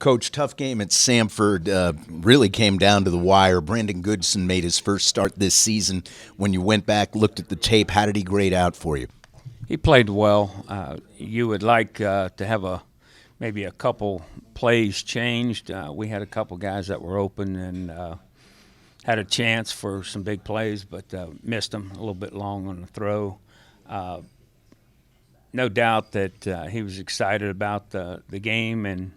Coach, tough game at Samford. Really came down to the wire. Brandon Goodson made his first start this season. When you went back, looked at the tape, how did he grade out for you? He played well. You would like to have maybe a couple plays changed. We had a couple guys that were open and had a chance for some big plays, but missed them a little bit long on the throw. No doubt that he was excited about the game, and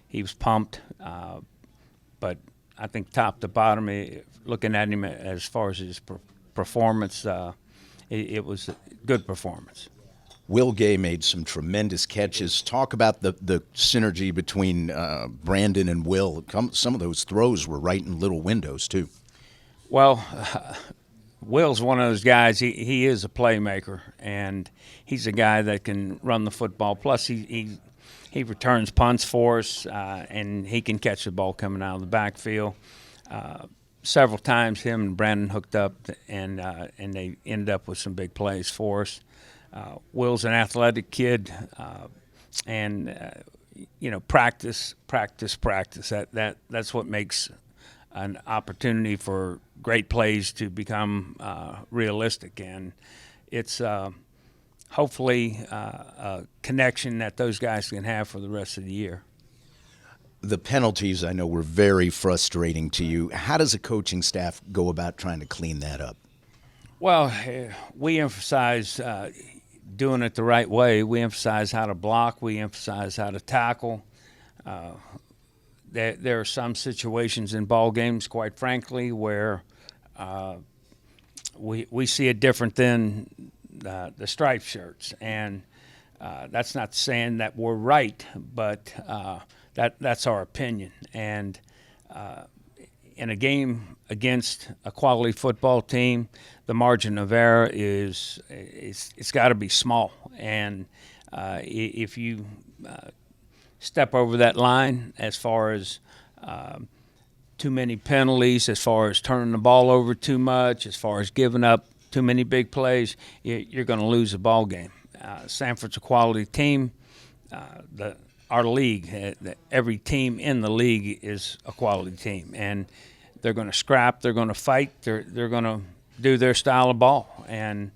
he was pumped. But I think top to bottom, looking at him as far as his performance, it was a good performance. Will Gay made some tremendous catches. Talk about the synergy between Brandon and Will. Some of those throws were right in little windows, too. Well, Will's one of those guys. He is a playmaker, and he's a guy that can run the football. Plus, he returns punts for us, and he can catch the ball coming out of the backfield. Several times, him and Brandon hooked up, and they ended up with some big plays for us. Will's an athletic kid, and practice. That's what makes an opportunity for great plays to become realistic, and it's hopefully a connection that those guys can have for the rest of the year. The penalties, I know, were very frustrating to you. How does a coaching staff go about trying to clean that up? Well, we emphasize doing it the right way. We emphasize how to block. We emphasize how to tackle. There are some situations in ball games, quite frankly, where we see it different than the striped shirts, and that's not saying that we're right, but that's our opinion. And in a game against a quality football team, the margin of error it's got to be small, and if you step over that line as far as too many penalties, as far as turning the ball over too much, as far as giving up too many big plays, you're going to lose a ball game. Samford's a quality team. Our league, every team in the league is a quality team, and they're going to scrap, they're going to fight, they're going to do their style of ball. And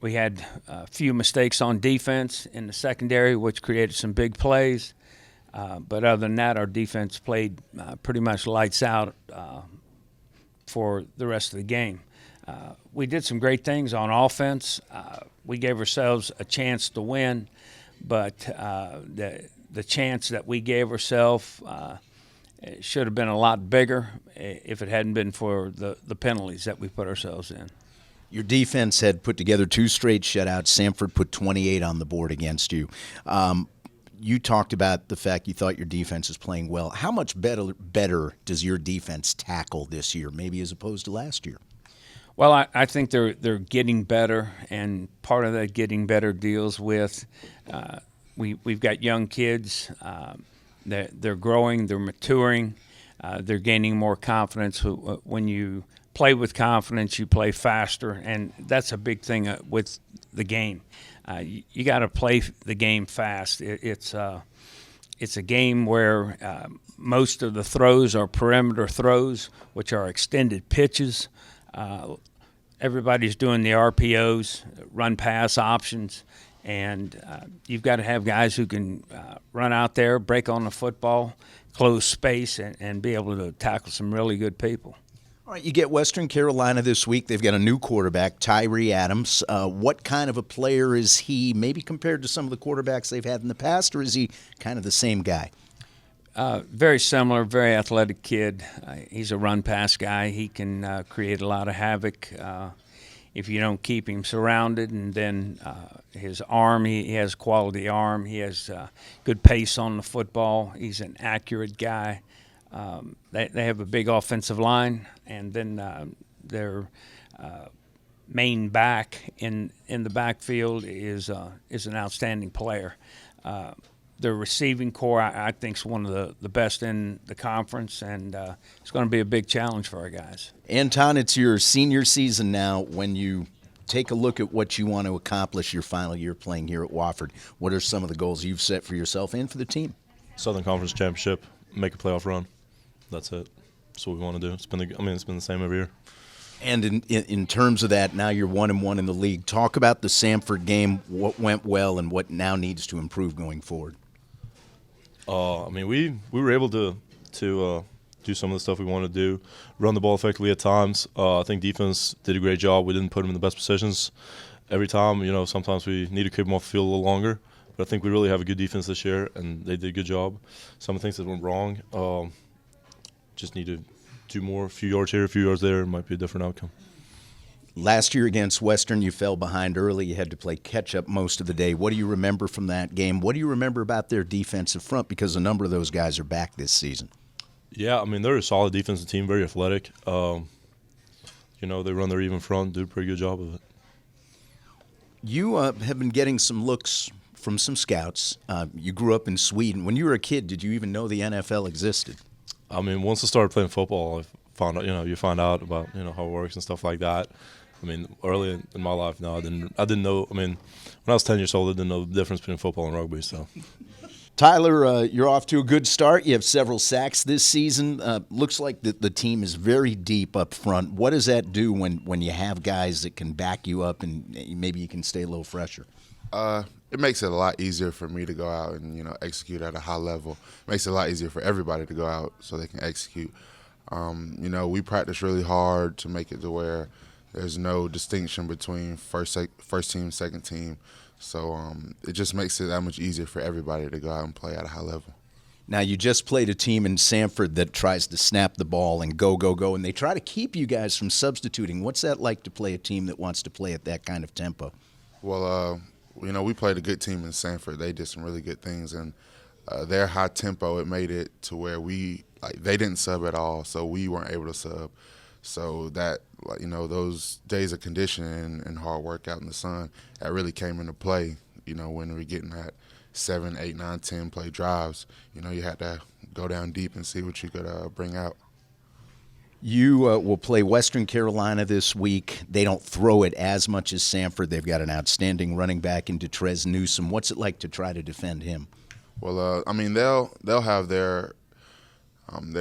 we had a few mistakes on defense in the secondary, which created some big plays. But other than that, our defense played pretty much lights out for the rest of the game. We did some great things on offense. We gave ourselves a chance to win, but the chance that we gave ourselves should have been a lot bigger if it hadn't been for the penalties that we put ourselves in. Your defense had put together 2 straight shutouts. Samford put 28 on the board against you. You talked about the fact you thought your defense is playing well. How much better does your defense tackle this year, maybe as opposed to last year? Well, I think they're getting better, and part of that getting better deals with we've got young kids. They're growing, they're maturing, they're gaining more confidence. When you play with confidence, you play faster, and that's a big thing with the game. You got to play the game fast. It's a game where most of the throws are perimeter throws, which are extended pitches. Everybody's doing the RPOs, run-pass options, and you've got to have guys who can run out there, break on the football, close space, and be able to tackle some really good people. All right, you get Western Carolina this week. They've got a new quarterback, Tyree Adams. What kind of a player is he, maybe compared to some of the quarterbacks they've had in the past, or is he kind of the same guy? Very similar, very athletic kid. He's a run-pass guy. He can create a lot of havoc if you don't keep him surrounded. And then his arm, he has quality arm. He has good pace on the football. He's an accurate guy. They have a big offensive line, and then their main back in the backfield is an outstanding player. Their receiving core, I think, is one of the best in the conference, and it's going to be a big challenge for our guys. Anton, it's your senior season now. When you take a look at what you want to accomplish your final year playing here at Wofford, what are some of the goals you've set for yourself and for the team? Southern Conference Championship, make a playoff run. That's it. That's what we want to do. It's been the same every year. And in terms of that, now you're 1-1 in the league. Talk about the Samford game, what went well and what now needs to improve going forward. We were able to do some of the stuff we wanted to do, run the ball effectively at times. I think defense did a great job. We didn't put them in the best positions every time. Sometimes we need to keep them off the field a little longer. But I think we really have a good defense this year, and they did a good job. Some of the things that went wrong, just need to do more. A few yards here, a few yards there. It might be a different outcome. Last year against Western, you fell behind early. You had to play catch-up most of the day. What do you remember from that game? What do you remember about their defensive front? Because a number of those guys are back this season. Yeah, they're a solid defensive team, very athletic. They run their even front, do a pretty good job of it. You have been getting some looks from some scouts. You grew up in Sweden. When you were a kid, did you even know the NFL existed? Once I started playing football, I found out. You find out about how it works and stuff like that. Early in my life, no, I didn't know. When I was 10 years old, I didn't know the difference between football and rugby. So, Tyler, you're off to a good start. You have several sacks this season. Looks like the team is very deep up front. What does that do when you have guys that can back you up and maybe you can stay a little fresher? It makes it a lot easier for me to go out and execute at a high level. It makes it a lot easier for everybody to go out so they can execute. We practice really hard to make it to where there's no distinction between first team, second team. So it just makes it that much easier for everybody to go out and play at a high level. Now, you just played a team in Samford that tries to snap the ball and go, and they try to keep you guys from substituting. What's that like to play a team that wants to play at that kind of tempo? Well, we played a good team in Samford. They did some really good things, and their high tempo, it made it to where they didn't sub at all, so we weren't able to sub. So that, those days of conditioning and hard work out in the sun, that really came into play, when we're getting that 7, 8, 9, 10 play drives. You had to go down deep and see what you could bring out. You will play Western Carolina this week. They don't throw it as much as Samford. They've got an outstanding running back in Detrez Newsome. What's it like to try to defend him? Well, they'll have their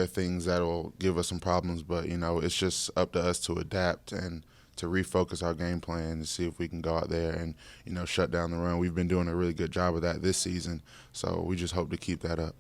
things that'll give us some problems, but it's just up to us to adapt and to refocus our game plan to see if we can go out there and shut down the run. We've been doing a really good job of that this season, so we just hope to keep that up.